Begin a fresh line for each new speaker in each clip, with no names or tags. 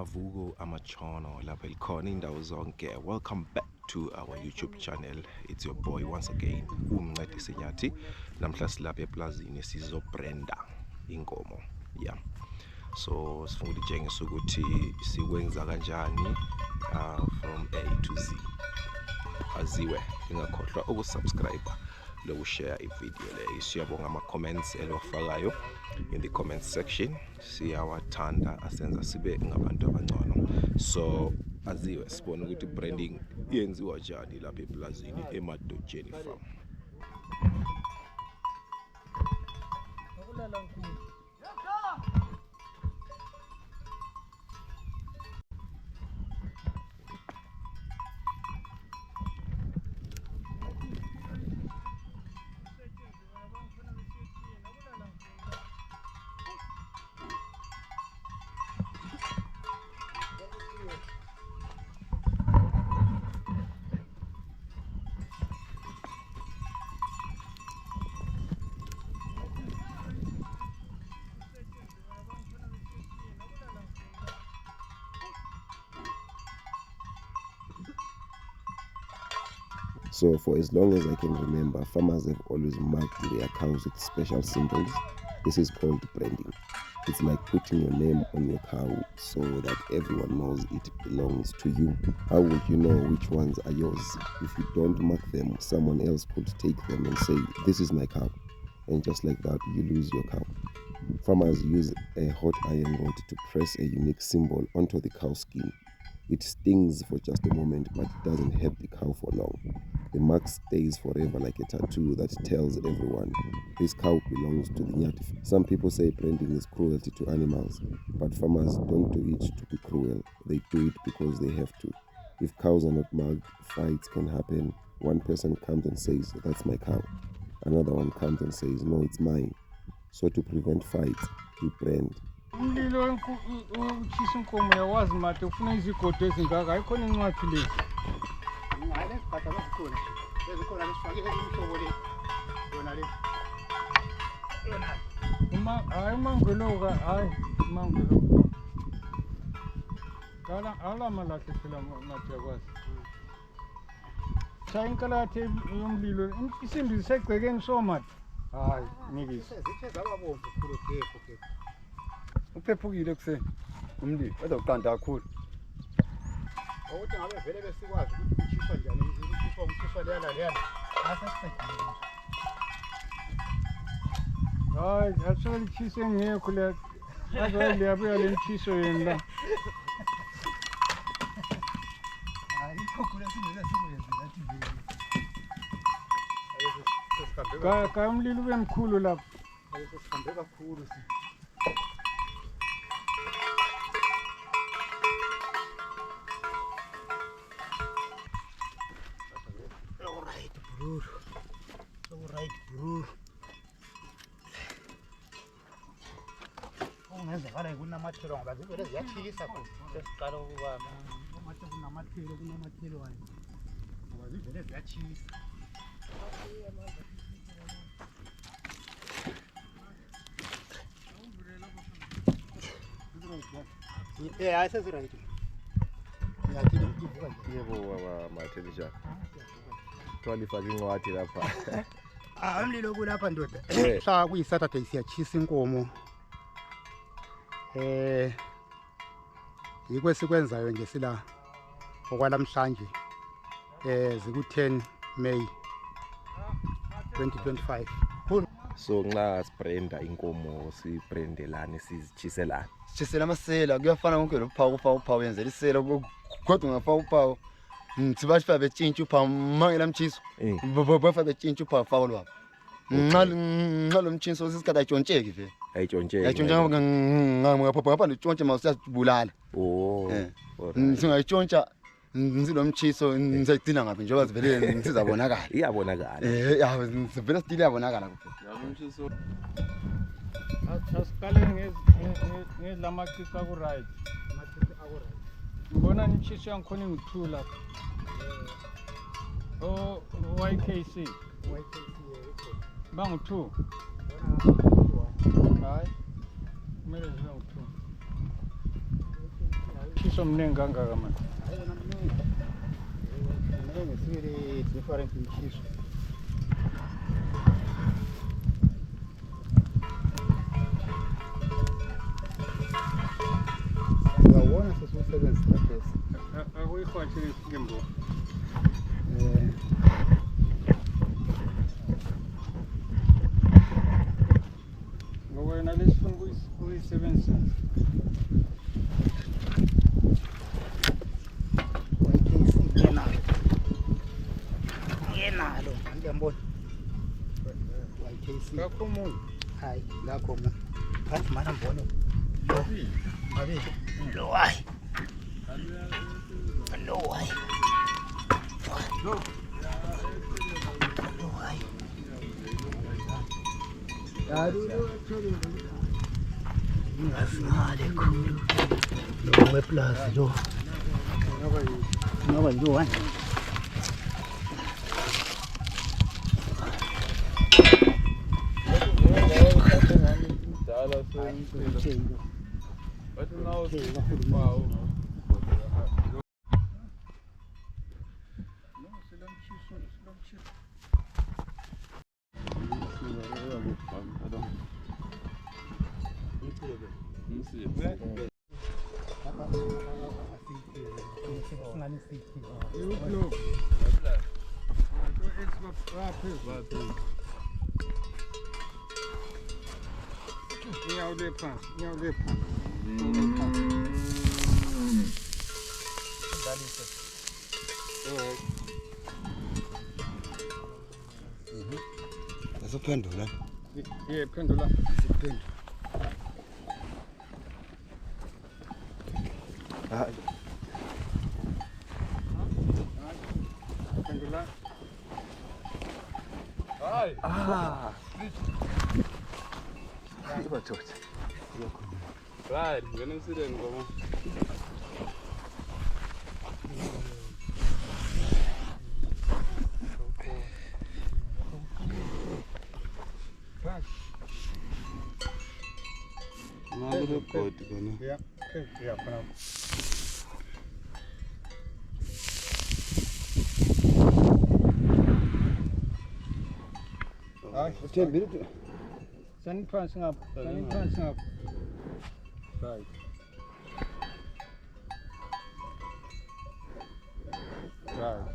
Amavugo Amachono lapha likhona indawo zonke. Welcome back to our YouTube channel. It's your boy once again Umncedi Sinyathi. Namhla silapha eplazini sizobranda inkomo. Yeah. So sifuna ukutshengisa ukuthi sikwenza kanjani from A to Z. Aziwe ingakhohlwa ukusubscribe lokushare ivideo le. Siyabonga ama-comments elwafakayo in the comments section. Siyawathanda asenza sibe ngabantu abangcono. So aziwe sibone ukuthi branding yenziwa njani lapha eplazini eMadotsheni farm. So for as long as I can remember, farmers have always marked their cows with special symbols. This is called branding. It's like putting your name on your cow so that everyone knows it belongs to you. How would you know which ones are yours? If you don't mark them, someone else could take them and say, this is my cow. And just like that, you lose your cow. Farmers use a hot iron rod to press a unique symbol onto the cow skin. It stings for just a moment, but it doesn't hurt the cow for long. The mark stays forever like a tattoo that tells everyone, this cow belongs to the Nyati. Some people say branding is cruelty to animals, but farmers don't do it to be cruel. They do it because they have to. If cows are not marked, fights can happen. One person comes and says, that's my cow. Another one comes and says, no, it's mine. So to prevent fights, you brand.
Umlilo uchisa inkomo yawazi mate ufuna izigodo ezingaka ayikhona incwadi lezi. Ngale sigatha basikhona. Ezikhona lesifake imhlobo le. Yona le. Yona. Hayi mangoloka, hayi mangoloka. Ala malahle phela mate yakwazi. Cha inkalathe yomlilo isimbi isegcekeni so mate. Hayi nikisi. Zithe zababomvu khulu ke. Uphephukile kuseni umlilo uzoqanda kakhulu ukuthi ngabe vele besikwazi ukuthi uchifa njani uchifa leyana asesiqedile hayi asho lichise ngekho le azoyile yabuya lemchiso yena la hayi ikhokula singeke sikwenze lathi ka umlilo ube mkhulu lapha sihambe kakhulu si Alright, bro. Ungenzekala kunamathelo ngazi vele ziyathikisa futhi. Sesiqala ukubamba. Umathe kunamathelo wayo. Ngazi vele ziyathikisa. Yeah, right. Ngiyathini ukuvuka nje.
Yebo baba mathelija. Twalifaka incwadi lapha.
Umlilo kulapha ndoda. Mhla kuyiSaturday siyachisa inkomo. Yikho sikwenzayo nje sila okwalamhlanje. Ziku10 May 2025.
So nxa sibranda inkomo sibrandelane sizichisela.
Sichisela amasela kuyafana konke lophawu yenzela isela kodwa ngapha uphawu Nsibashifa betshintshwa uphawu mangela mchiso. Bafa betshintshwa uphawu fawo lwabo. Nxa lo mchiso sisikade ayitshontsheki vele. Ayitshontsheka ngapha ntshontshe mawusiyabulala. Singayitshontsha lo mchiso ngizayigcina ngapi njengoba sivele ngisizabonakala.
Iyabonakala.
Sivele stile yabonakala kuphela.
Mchiso. Asiqale ngelamachisa ku right. Ngibona nichiso yangikhona ngi2 lapha. YKC. Bangu2. Hayi. Kumele zibe ngu2. umshiso omningi kangaka manje.
Ngesibili different umshiso. Uyawona sesiwusebenzisa phesi.
Akuyihwathile isikimbo. Ngokwena lesifuna ukuyisebenzisa.
Ngenalo ngiyambona YKC
Ngakho umuntu.
hayi ngakho mna phansi mana mbona ngabe lo hayi lo hayi lo hayi ngasingale khulu lo weplazi lo ngoba nje wani
But now wow.
Asophendula.
Yeah, pendula.
Asophendula.
Pendula.
Hi.
Ah.
Right, when is it in Goma?
Yeah, okay, yeah, for now. Send passing up. Send passing up. Right. Right.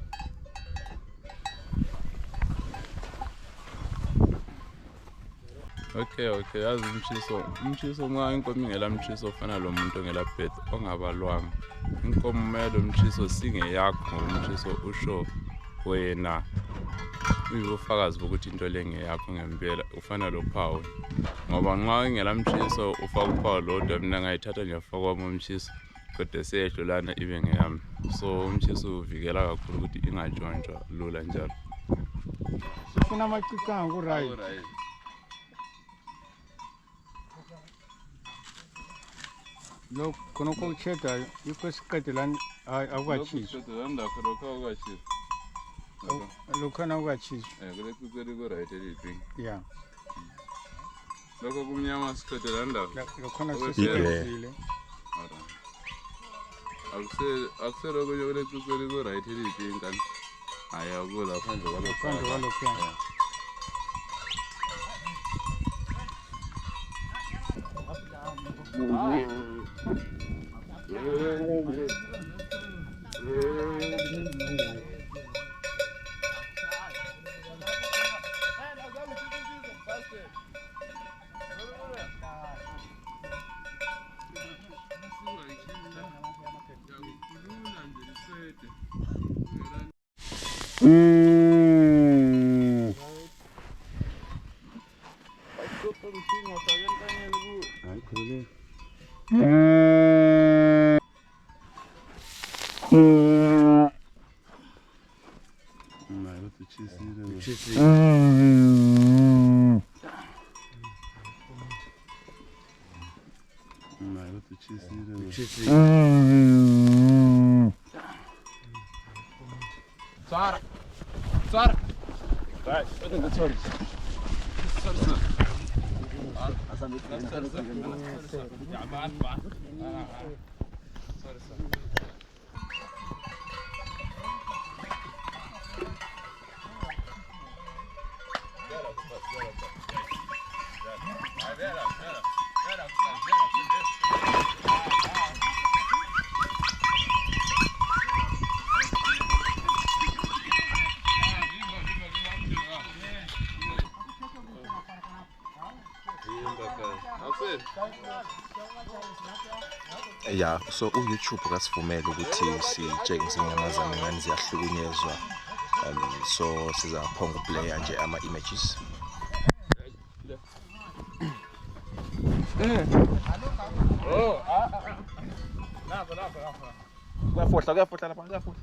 Okay, yazi umshiso uma inkomo ingela mshiso ofana lo muntu ongela bed ongabalwanga. Inkomo mele umshiso singeyakho umshiso usho wena. Uyibufakazi bokuthi into lengeyakho ngempela ufana lo phawu. Ngoba nxa ingela mshiso ufaka uphawu lodwa mina ngayithatha ngiyafaka kwami umshiso kodwa seyedlulana ibe ngeyami. So umshiso uvikela kakhulu ukuthi ingajontshwa lula njalo.
Sifuna amacicanga ku right. Lo khona ukucheda yikho siqedelani awukachizwa. Lo khona awukachizwa.
Kule kutseli ku right eliphi.
Yeah.
Lokho kumnyama siqedelani ndawo.
Lo khona sesiqedile.
Akuselo kwenye kule kutseli ku right eliphi ingane. Haya ukula phandle kwalokho.
Phandle kwalokho.
Sara. Right, I think that's hard. Sorry.
Yeah, so uYouTube kasivumela ukuthi sitshengise inyamazane ngani ziyahlukunyezwa. So sizaphonga uplaya nje ama images. Kuyafohla lapha, kuyafohla.